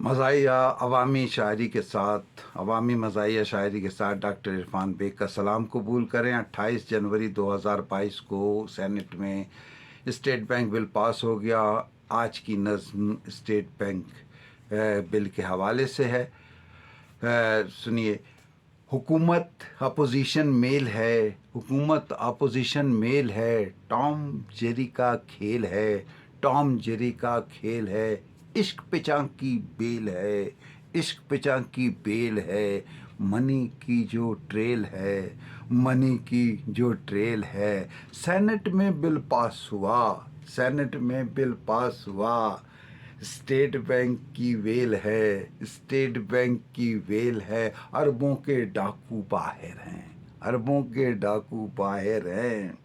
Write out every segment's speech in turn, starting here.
मज़ाहिया अवामी शायरी के साथ अवामी मज़ाहिया शायरी के साथ डॉक्टर इरफान बेग का सलाम कबूल करें। 28 जनवरी 2022 को सेनेट में स्टेट बैंक बिल पास हो गया। आज की नज़्म स्टेट बैंक बिल के हवाले से है। सुनिए। हुकूमत अपोजिशन मेल है, हुकूमत अपोजिशन मेल है, टॉम जेरी का खेल है, टॉम जेरी का खेल है, इश्क पिचा की बेल है, इश्क पिचा की बेल है, मनी की जो ट्रेल है, मनी की जो ट्रेल है। सेनेट में बिल पास हुआ, सेनेट में बिल पास हुआ, स्टेट बैंक की वेल है, स्टेट बैंक की वेल है। अरबों के डाकू बाहर हैं, अरबों के डाकू बाहर हैं।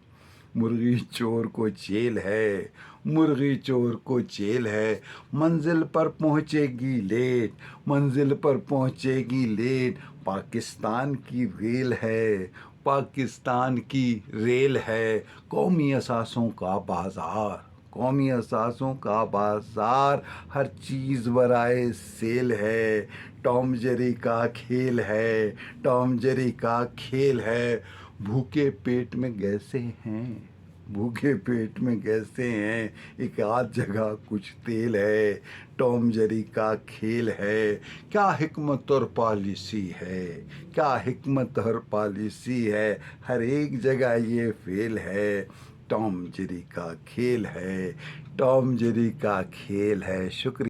मुर्गी चोर को जेल है, मुर्गी चोर को जेल है। मंजिल पर पहुंचेगी लेट, मंजिल पर पहुंचेगी लेट। पाकिस्तान की रेल है, पाकिस्तान की रेल है। कौमी असासों का बाजार, कौमी असासों का बाजार, हर चीज़ बराए सेल है। टॉम जेरी का खेल है, टॉम जेरी का खेल है। भूखे पेट में गैसे हैं, भूखे पेट में गैसे हैं, एक आध जगह कुछ तेल है। टॉम जेरी का खेल है। क्या हिकमत और पॉलिसी है, क्या हिकमत और पॉलिसी है, हर एक जगह ये फेल है। टॉम जेरी का खेल है, टॉम जेरी का खेल है। शुक्रिया।